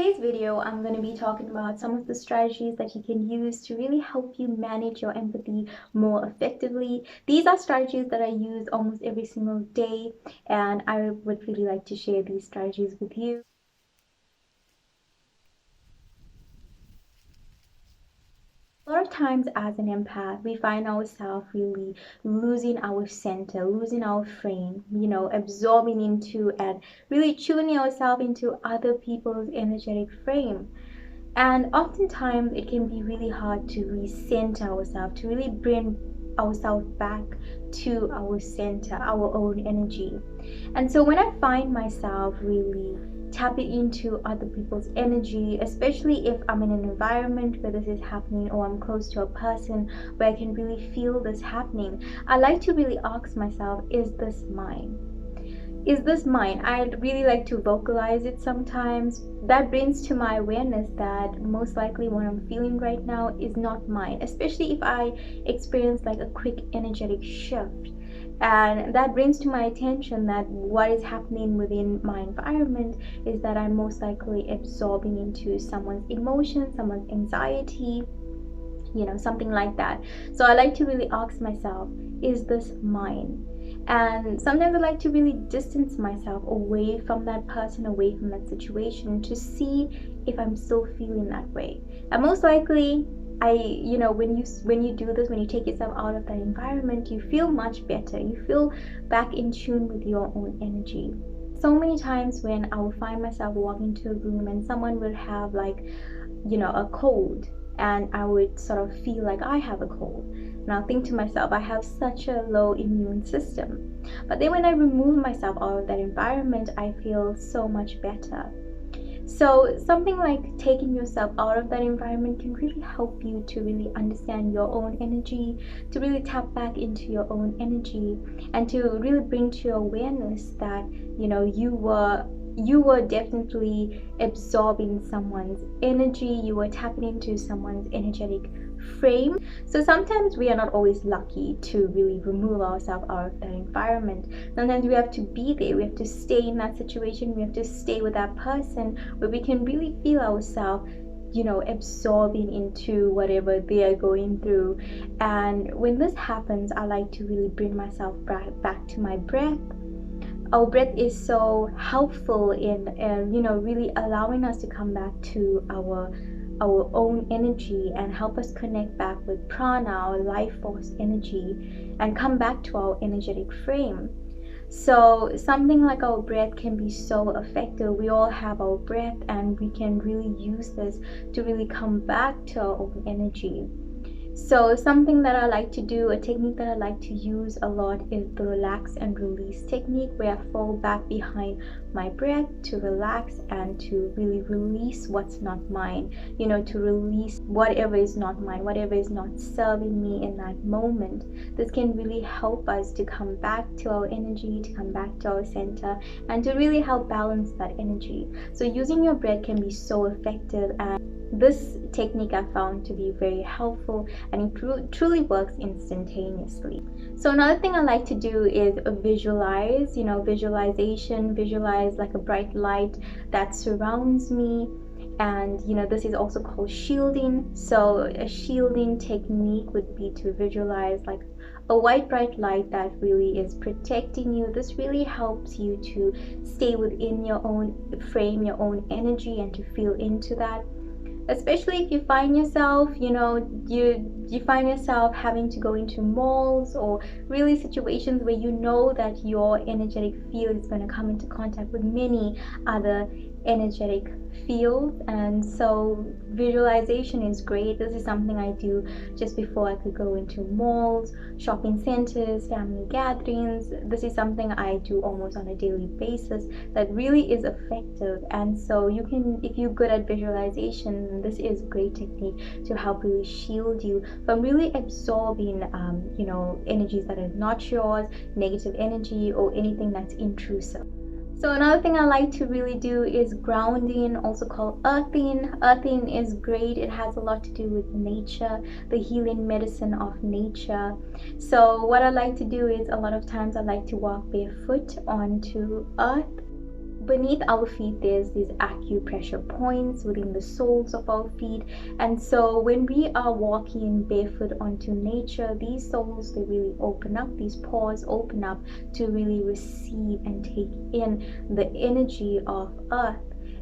today's video, I'm going to be talking about some of the strategies that you can use to really help you manage your empathy more effectively. These are strategies that I use almost every single day, and I would really like to share these strategies with you. A lot of times as an empath, we find ourselves really losing our center, losing our frame, absorbing into and really tuning ourselves into other people's energetic frame. And oftentimes it can be really hard to recenter ourselves, to really bring ourselves back to our center, our own energy. And so when I find myself really tapping into other people's energy, especially if I'm in an environment where this is happening or I'm close to a person where I can really feel this happening, I like to really ask myself, is this mine? Is this mine? I'd really like to vocalize it sometimes. That brings to my awareness that most likely what I'm feeling right now is not mine, especially if I experience like a quick energetic shift. And that brings to my attention that what is happening within my environment is that I'm most likely absorbing into someone's emotion, someone's anxiety, something like that. So I like to really ask myself, is this mine? And sometimes I like to really distance myself away from that person, away from that situation, to see if I'm still feeling that way. And most likely, when you do this, when you take yourself out of that environment, you feel much better. You feel back in tune with your own energy. So many times when I will find myself walking into a room and someone will have a cold, and I would sort of feel like I have a cold. And I'll think to myself, I have such a low immune system. But then when I remove myself out of that environment, I feel so much better. So something like taking yourself out of that environment can really help you to really understand your own energy, to really tap back into your own energy, and to really bring to your awareness that you were definitely absorbing someone's energy, you were tapping into someone's energetic frame. So sometimes we are not always lucky to really remove ourselves out of that environment. Sometimes we have to be there, we have to stay in that situation, we have to stay with that person where we can really feel ourselves absorbing into whatever they are going through. And when this happens, I like to really bring myself back to my breath. Our breath is so helpful in really allowing us to come back to our own energy and help us connect back with prana, our life force energy, and come back to our energetic frame. So something like our breath can be so effective. We all have our breath, and we can really use this to really come back to our own energy. So something that I like to do, a technique that I like to use a lot, is the relax and release technique, where I fall back behind my breath to relax and to really release what's not mine, to release whatever is not mine, whatever is not serving me in that moment. This can really help us to come back to our energy, to come back to our center, and to really help balance that energy. So using your breath can be so effective, and this technique I found to be very helpful, and it truly works instantaneously. So another thing I like to do is visualize, visualize like a bright light that surrounds me. And this is also called shielding. So a shielding technique would be to visualize like a white bright light that really is protecting you. This really helps you to stay within your own frame, your own energy, and to feel into that. Especially if you find yourself, you find yourself having to go into malls, or really situations where that your energetic field is going to come into contact with many other energetic fields. And so visualization is great. This is something I do just before I could go into malls, shopping centers, family gatherings. This is something I do almost on a daily basis that really is effective. And so you can, if you're good at visualization, this is a great technique to help really shield you from really absorbing energies that are not yours, negative energy, or anything that's intrusive. So another thing I like to really do is grounding, also called earthing. Earthing is great. It has a lot to do with nature, the healing medicine of nature. So what I like to do is, a lot of times I like to walk barefoot onto earth. beneath our feet there's these acupressure points within the soles of our feet, and so when we are walking barefoot onto nature, these soles, they really open up, these pores open up to really receive and take in the energy of earth.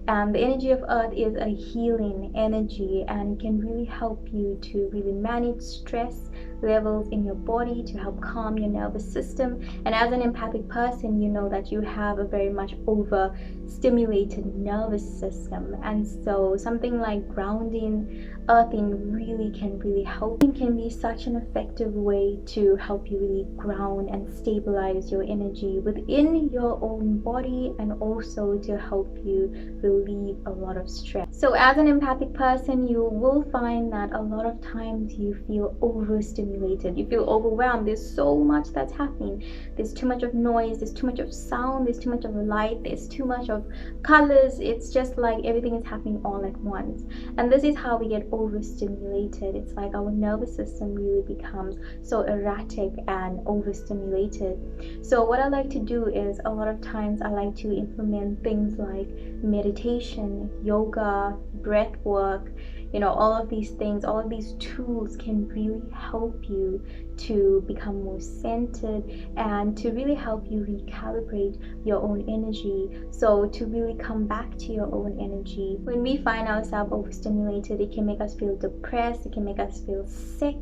And the energy of earth is a healing energy, and it can really help you to really manage stress levels in your body, to help calm your nervous system. And as an empathic person, you know that you have a very much overstimulated nervous system, and so something like grounding, earthing really can really help. It can be such an effective way to help you really ground and stabilize your energy within your own body, and also to help you relieve a lot of stress. So as an empathic person, you will find that a lot of times you feel overstimulated, you feel overwhelmed. There's so much that's happening. There's too much of noise, there's too much of sound, there's too much of light, there's too much of colors. It's just like everything is happening all at once, and this is how we get overstimulated. It's like our nervous system really becomes so erratic and overstimulated. So what I like to do is, a lot of times I like to implement things like meditation, yoga, breath work. You know, all of these things, all of these tools can really help you to become more centered and to really help you recalibrate your own energy. So to really come back to your own energy. When we find ourselves overstimulated, it can make us feel depressed, it can make us feel sick.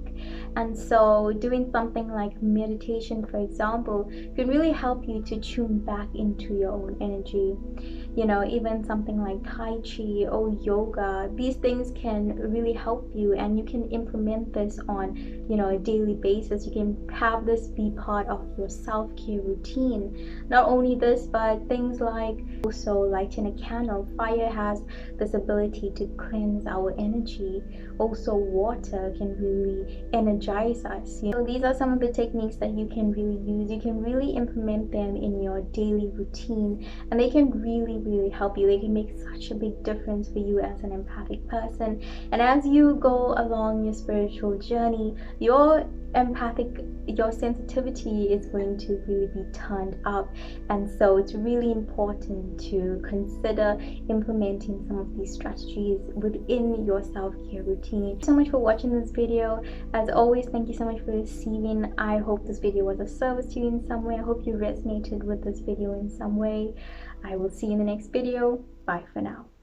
And so doing something like meditation, for example, can really help you to tune back into your own energy. You know, even something like Tai Chi or yoga, these things can really help you, and you can implement this on, you know, a daily basis. You can have this be part of your self-care routine. Not only this, but things like also lighting a candle. Fire has this ability to cleanse our energy. Also water can really energize us. You know, these are some of the techniques that you can really use. You can really implement them in your daily routine, and they can really help you. They can make such a big difference for you as an empathic person. And as you go along your spiritual journey, your sensitivity is going to really be turned up, and so it's really important to consider implementing some of these strategies within your self-care routine. Thank you so much for watching this video. As always, thank you so much for receiving. I hope this video was of service to you in some way. I hope you resonated with this video in some way. I will see you in the next video. Bye for now.